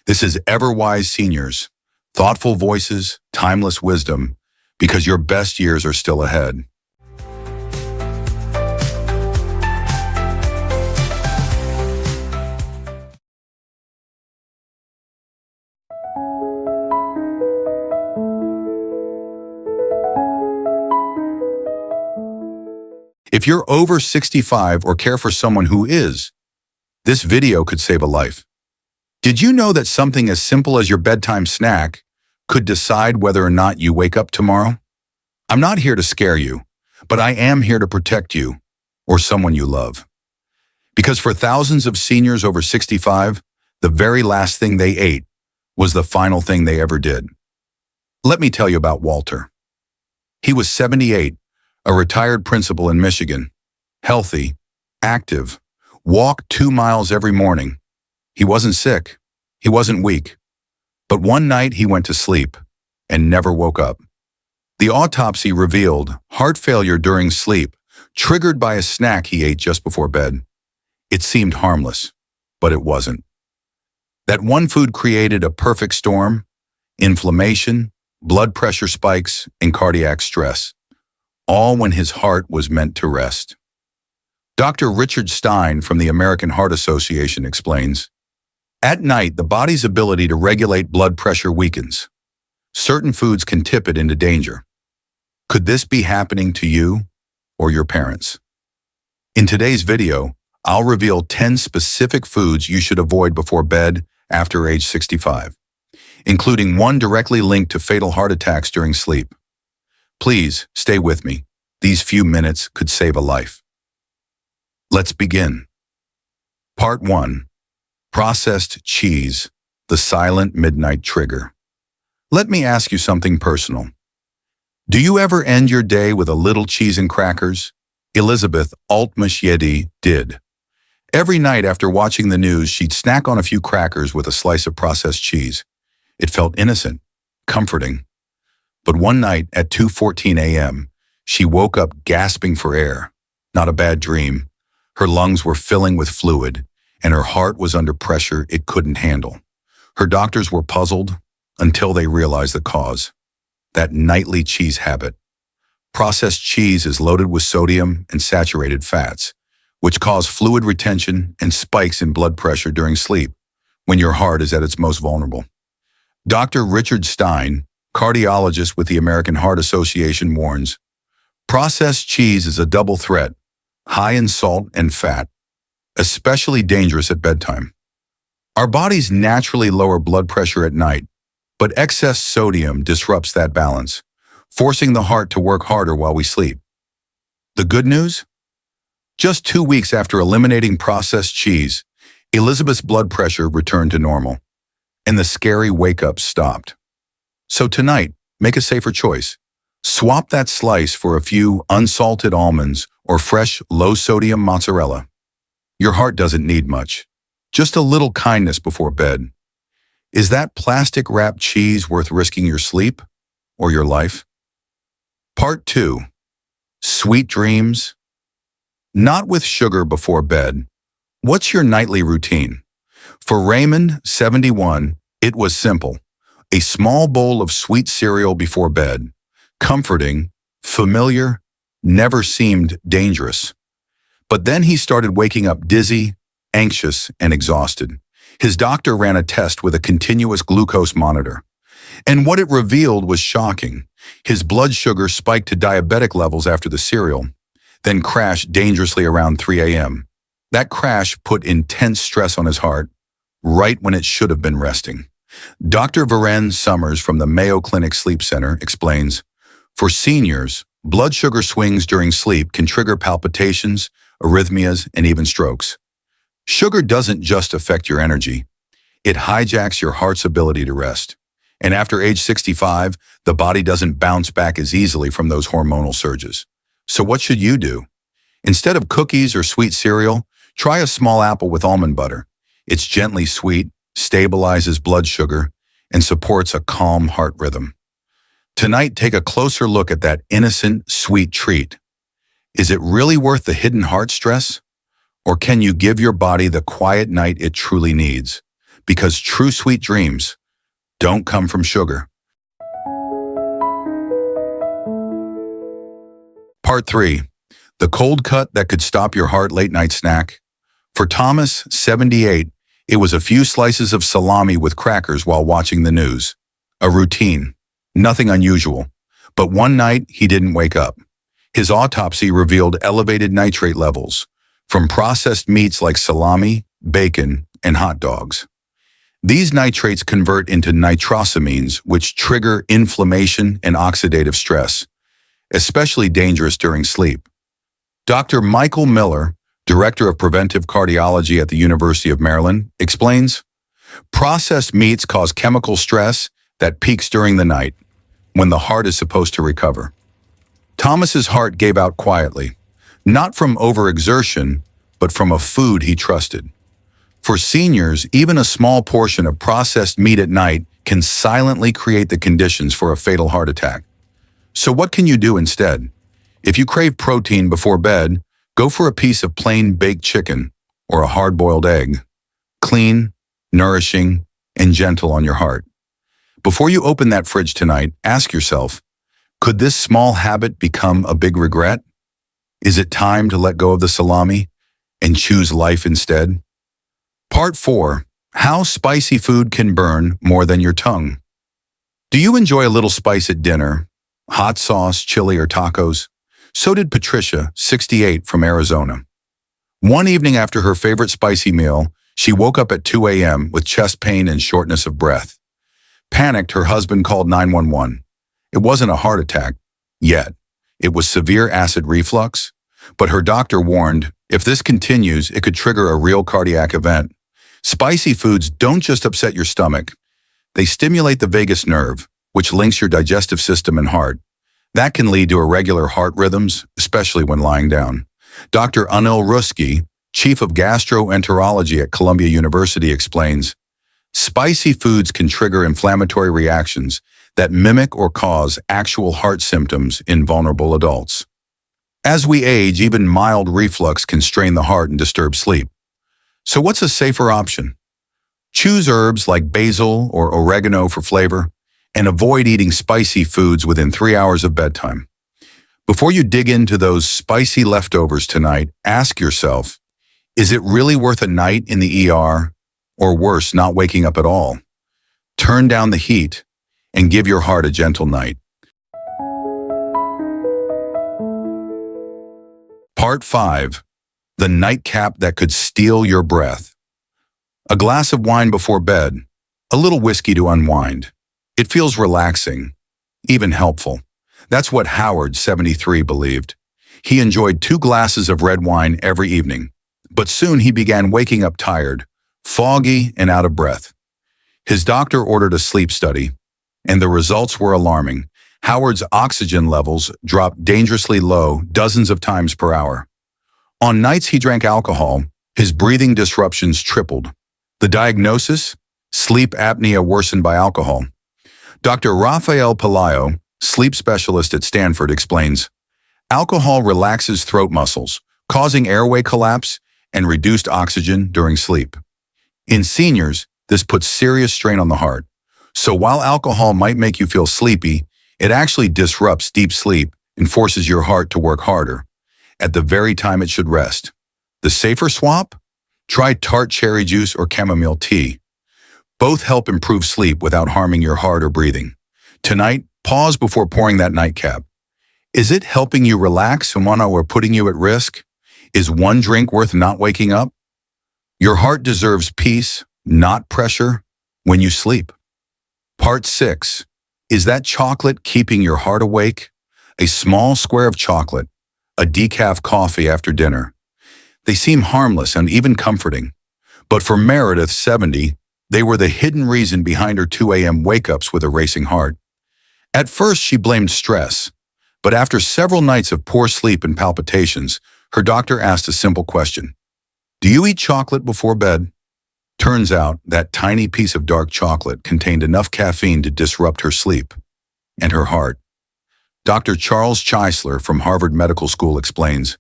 This is Ever-Wise Seniors, thoughtful voices, timeless wisdom, because your best years are still ahead. If you're over 65 or care for someone who is, this video could save a life. Did you know that something as simple as your bedtime snack could decide whether or not you wake up tomorrow? I'm not here to scare you, but I am here to protect you or someone you love. Because for thousands of seniors over 65, the very last thing they ate was the final thing they ever did. Let me tell you about Walter. He was 78, a retired principal in Michigan, healthy, active, walked 2 miles every morning. He wasn't sick, he wasn't weak, but one night he went to sleep and never woke up. The autopsy revealed heart failure during sleep, triggered by a snack he ate just before bed. It seemed harmless, but it wasn't. That one food created a perfect storm: inflammation, blood pressure spikes, and cardiac stress, all when his heart was meant to rest. Dr. Richard Stein from the American Heart Association explains, "At night, the body's ability to regulate blood pressure weakens. Certain foods can tip it into danger." Could this be happening to you or your parents? In today's video, I'll reveal 10 specific foods you should avoid before bed after age 65, including one directly linked to fatal heart attacks during sleep. Please stay with me. These few minutes could save a life. Let's begin. Part 1. Processed cheese, the silent midnight trigger. Let me ask you something personal. Do you ever end your day with a little cheese and crackers? Elizabeth Altmaier did. Every night after watching the news, she'd snack on a few crackers with a slice of processed cheese. It felt innocent, comforting. But one night at 2:14 a.m., she woke up gasping for air. Not a bad dream. Her lungs were filling with fluid, and her heart was under pressure it couldn't handle. Her doctors were puzzled until they realized the cause: that nightly cheese habit. Processed cheese is loaded with sodium and saturated fats, which cause fluid retention and spikes in blood pressure during sleep, when your heart is at its most vulnerable. Dr. Richard Stein, cardiologist with the American Heart Association, warns, processed cheese is a double threat, high in salt and fat, especially dangerous at bedtime. Our bodies naturally lower blood pressure at night, but excess sodium disrupts that balance, forcing the heart to work harder while we sleep. The good news? Just 2 weeks after eliminating processed cheese, Elizabeth's blood pressure returned to normal, and the scary wake-up stopped. So tonight, make a safer choice. Swap that slice for a few unsalted almonds or fresh, low-sodium mozzarella. Your heart doesn't need much, just a little kindness before bed. Is that plastic-wrapped cheese worth risking your sleep or your life? Part 2. Sweet dreams. Not with sugar before bed. What's your nightly routine? For Raymond, 71, it was simple. A small bowl of sweet cereal before bed. Comforting, familiar, never seemed dangerous. But then he started waking up dizzy, anxious, and exhausted. His doctor ran a test with a continuous glucose monitor. And what it revealed was shocking. His blood sugar spiked to diabetic levels after the cereal, then crashed dangerously around 3 a.m. That crash put intense stress on his heart, right when it should have been resting. Dr. Varen Summers from the Mayo Clinic Sleep Center explains, for seniors, blood sugar swings during sleep can trigger palpitations, arrhythmias, and even strokes. Sugar doesn't just affect your energy. It hijacks your heart's ability to rest. And after age 65, the body doesn't bounce back as easily from those hormonal surges. So what should you do? Instead of cookies or sweet cereal, try a small apple with almond butter. It's gently sweet, stabilizes blood sugar, and supports a calm heart rhythm. Tonight, take a closer look at that innocent, sweet treat. Is it really worth the hidden heart stress? Or can you give your body the quiet night it truly needs? because true sweet dreams don't come from sugar. Part 3. The cold cut that could stop your heart late-night snack. For Thomas, 78, it was a few slices of salami with crackers while watching the news. A routine. Nothing unusual. But one night, he didn't wake up. His autopsy revealed elevated nitrate levels from processed meats like salami, bacon, and hot dogs. These nitrates convert into nitrosamines, which trigger inflammation and oxidative stress, especially dangerous during sleep. Dr. Michael Miller, Director of Preventive Cardiology at the University of Maryland, explains, processed meats cause chemical stress that peaks during the night, when the heart is supposed to recover. Thomas's heart gave out quietly, not from overexertion, but from a food he trusted. For seniors, even a small portion of processed meat at night can silently create the conditions for a fatal heart attack. So what can you do instead? If you crave protein before bed, go for a piece of plain baked chicken or a hard-boiled egg. Clean, nourishing, and gentle on your heart. Before you open that fridge tonight, ask yourself, could this small habit become a big regret? Is it time to let go of the salami and choose life instead? Part 4. How spicy food can burn more than your tongue. Do you enjoy a little spice at dinner? Hot sauce, chili, or tacos? So did Patricia, 68, from Arizona. One evening after her favorite spicy meal, she woke up at 2 a.m. with chest pain and shortness of breath. Panicked, her husband called 911. It wasn't a heart attack, yet. It was severe acid reflux, but her doctor warned, if this continues, it could trigger a real cardiac event. Spicy foods don't just upset your stomach. They stimulate the vagus nerve, which links your digestive system and heart. That can lead to irregular heart rhythms, especially when lying down. Dr. Anil Ruski, chief of gastroenterology at Columbia University, explains, spicy foods can trigger inflammatory reactions that mimic or cause actual heart symptoms in vulnerable adults. As we age, even mild reflux can strain the heart and disturb sleep. So what's a safer option? Choose herbs like basil or oregano for flavor, and avoid eating spicy foods within 3 hours of bedtime. Before you dig into those spicy leftovers tonight, ask yourself, is it really worth a night in the ER, or worse, not waking up at all? Turn down the heat and give your heart a gentle night. Part 5. The nightcap that could steal your breath. A glass of wine before bed, a little whiskey to unwind. It feels relaxing, even helpful. That's what Howard, 73, believed. He enjoyed 2 glasses of red wine every evening, but soon he began waking up tired, foggy, and out of breath. His doctor ordered a sleep study, and the results were alarming. Howard's oxygen levels dropped dangerously low dozens of times per hour. On nights he drank alcohol, his breathing disruptions tripled. The diagnosis? Sleep apnea worsened by alcohol. Dr. Rafael Pelayo, sleep specialist at Stanford, explains, alcohol relaxes throat muscles, causing airway collapse and reduced oxygen during sleep. In seniors, this puts serious strain on the heart. So while alcohol might make you feel sleepy, it actually disrupts deep sleep and forces your heart to work harder, at the very time it should rest. The safer swap? Try tart cherry juice or chamomile tea. Both help improve sleep without harming your heart or breathing. Tonight, pause before pouring that nightcap. Is it helping you relax or putting you at risk? Is one drink worth not waking up? Your heart deserves peace, not pressure, when you sleep. Part 6. Is that chocolate keeping your heart awake? A small square of chocolate, a decaf coffee after dinner. They seem harmless and even comforting. But for Meredith, 70, they were the hidden reason behind her 2 a.m. wake-ups with a racing heart. At first, she blamed stress, but after several nights of poor sleep and palpitations, her doctor asked a simple question. Do you eat chocolate before bed? Turns out that tiny piece of dark chocolate contained enough caffeine to disrupt her sleep and her heart. Dr. Charles Chisler from Harvard Medical School explains,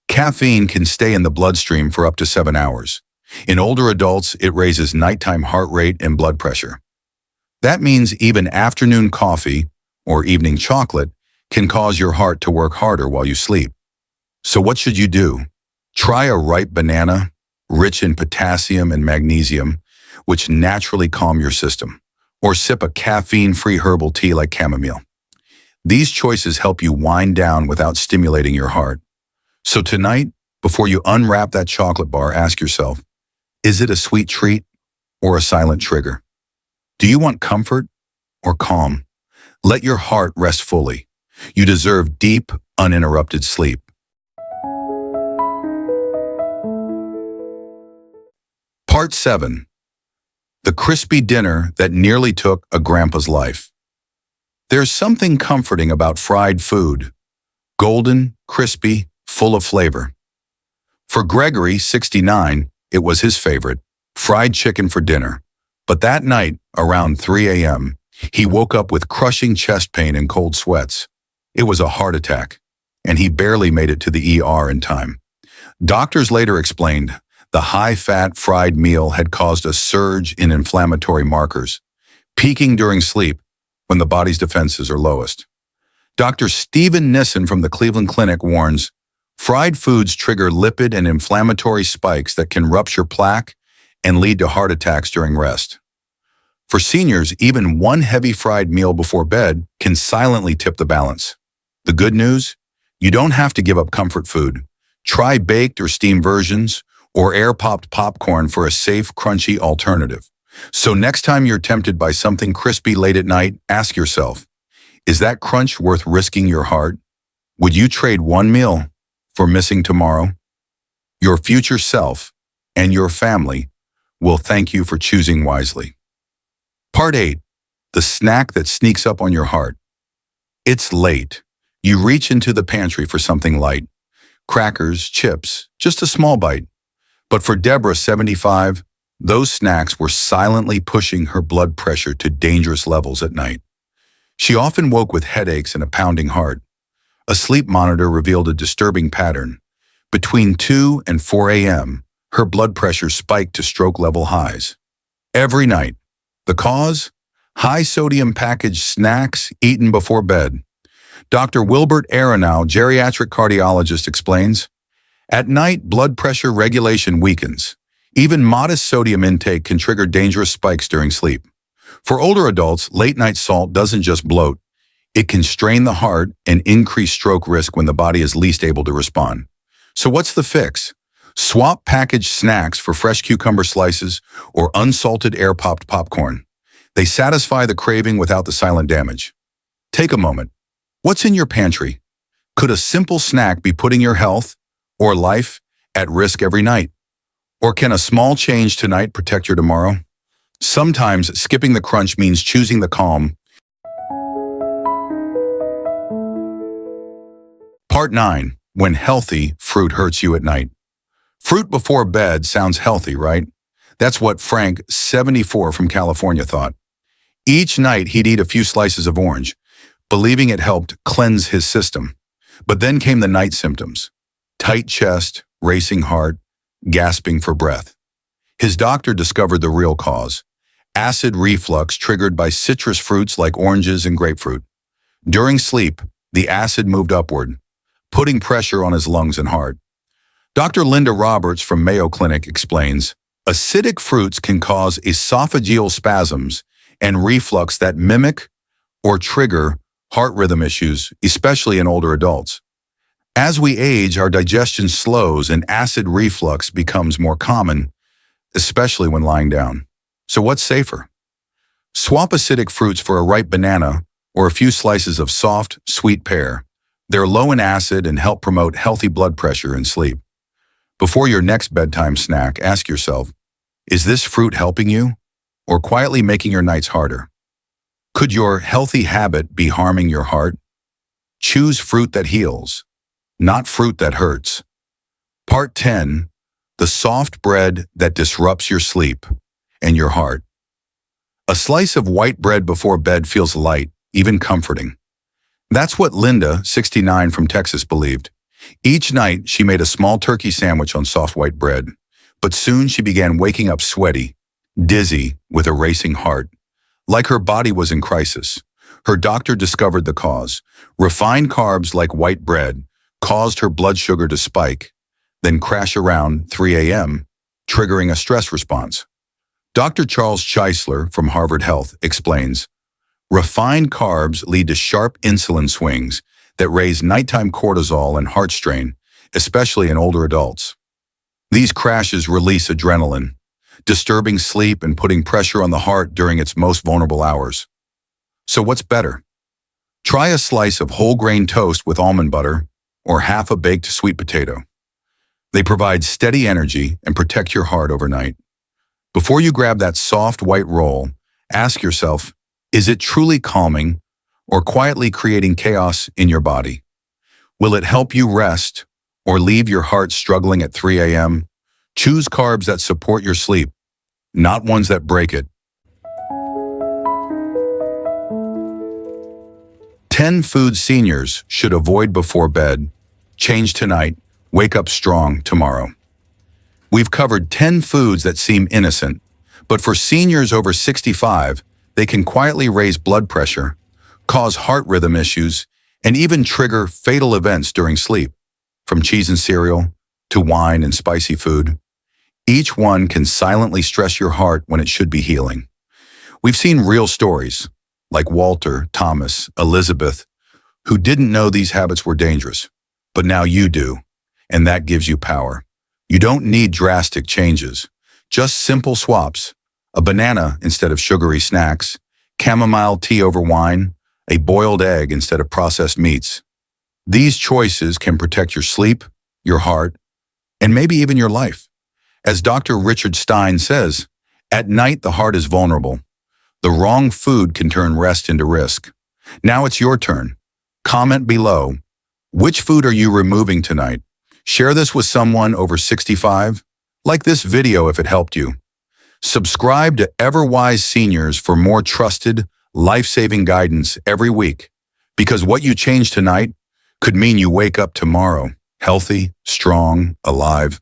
caffeine can stay in the bloodstream for up to 7 hours. In older adults, it raises nighttime heart rate and blood pressure. That means even afternoon coffee or evening chocolate can cause your heart to work harder while you sleep. So what should you do? Try a ripe banana, rich in potassium and magnesium, which naturally calm your system. Or sip a caffeine-free herbal tea like chamomile. These choices help you wind down without stimulating your heart. So tonight, before you unwrap that chocolate bar, ask yourself, is it a sweet treat or a silent trigger? Do you want comfort or calm? Let your heart rest fully. You deserve deep, uninterrupted sleep. Part 7. The crispy dinner that nearly took a grandpa's life. There's something comforting about fried food. Golden, crispy, full of flavor. For Gregory, 69, it was his favorite, fried chicken for dinner. But that night, around 3 a.m., he woke up with crushing chest pain and cold sweats. It was a heart attack, and he barely made it to the ER in time. Doctors later explained the high-fat fried meal had caused a surge in inflammatory markers, peaking during sleep when the body's defenses are lowest. Dr. Stephen Nissen from the Cleveland Clinic warns, fried foods trigger lipid and inflammatory spikes that can rupture plaque and lead to heart attacks during rest. For seniors, even one heavy fried meal before bed can silently tip the balance. The good news? You don't have to give up comfort food. Try baked or steamed versions or air-popped popcorn for a safe, crunchy alternative. So next time you're tempted by something crispy late at night, ask yourself, is that crunch worth risking your heart? Would you trade one meal for missing tomorrow? Your future self and your family will thank you for choosing wisely. Part 8. The snack that sneaks up on your heart. It's late. You reach into the pantry for something light. Crackers, chips, just a small bite. But for Deborah, 75, those snacks were silently pushing her blood pressure to dangerous levels at night. She often woke with headaches and a pounding heart. A sleep monitor revealed a disturbing pattern. Between 2 and 4 a.m., her blood pressure spiked to stroke-level highs. Every night. The cause? High-sodium packaged snacks eaten before bed. Dr. Wilbert Aronow, geriatric cardiologist, explains, at night, blood pressure regulation weakens. Even modest sodium intake can trigger dangerous spikes during sleep. For older adults, late-night salt doesn't just bloat. It can strain the heart and increase stroke risk when the body is least able to respond. So what's the fix? Swap packaged snacks for fresh cucumber slices or unsalted air-popped popcorn. They satisfy the craving without the silent damage. Take a moment. What's in your pantry? Could a simple snack be putting your health or life at risk every night? Or can a small change tonight protect your tomorrow? Sometimes skipping the crunch means choosing the calm. Part 9. When healthy fruit hurts you at night. Fruit before bed sounds healthy, right? That's what Frank, 74 from California, thought. Each night he'd eat a few slices of orange, believing it helped cleanse his system. But then came the night symptoms. Tight chest, racing heart, gasping for breath. His doctor discovered the real cause. Acid reflux triggered by citrus fruits like oranges and grapefruit. During sleep, the acid moved upward, putting pressure on his lungs and heart. Dr. Linda Roberts from Mayo Clinic explains, acidic fruits can cause esophageal spasms and reflux that mimic or trigger heart rhythm issues, especially in older adults. As we age, our digestion slows and acid reflux becomes more common, especially when lying down. So what's safer? Swap acidic fruits for a ripe banana or a few slices of soft, sweet pear. They're low in acid and help promote healthy blood pressure and sleep. Before your next bedtime snack, ask yourself, is this fruit helping you or quietly making your nights harder? Could your healthy habit be harming your heart? Choose fruit that heals, not fruit that hurts. Part 10. The soft bread that disrupts your sleep and your heart. A slice of white bread before bed feels light, even comforting. That's what Linda, 69 from Texas, believed. Each night, she made a small turkey sandwich on soft white bread, But soon she began waking up sweaty, dizzy, with a racing heart. Like her body was in crisis. Her doctor discovered the cause. Refined carbs like white bread caused her blood sugar to spike, then crash around 3 a.m., triggering a stress response. Dr. Charles Cheisler from Harvard Health explains, refined carbs lead to sharp insulin swings that raise nighttime cortisol and heart strain, especially in older adults. These crashes release adrenaline, disturbing sleep and putting pressure on the heart during its most vulnerable hours. So what's better? Try a slice of whole grain toast with almond butter or half a baked sweet potato. They provide steady energy and protect your heart overnight. Before you grab that soft white roll, ask yourself, is it truly calming or quietly creating chaos in your body? Will it help you rest or leave your heart struggling at 3 a.m.? Choose carbs that support your sleep, not ones that break it. 10 foods seniors should avoid before bed. Change tonight, wake up strong tomorrow. We've covered 10 foods that seem innocent, but for seniors over 65, they can quietly raise blood pressure, cause heart rhythm issues, and even trigger fatal events during sleep. From cheese and cereal to wine and spicy food, each one can silently stress your heart when it should be healing. We've seen real stories, like Walter, Thomas, Elizabeth, who didn't know these habits were dangerous, but now you do, and that gives you power. You don't need drastic changes, just simple swaps: a banana instead of sugary snacks, chamomile tea over wine, a boiled egg instead of processed meats. These choices can protect your sleep, your heart, and maybe even your life. As Dr. Richard Stein says, at night the heart is vulnerable. The wrong food can turn rest into risk. Now it's your turn. Comment below. Which food are you removing tonight? Share this with someone over 65. Like this video if it helped you. Subscribe to Everwise Seniors for more trusted, life-saving guidance every week. Because what you change tonight could mean you wake up tomorrow, healthy, strong, alive,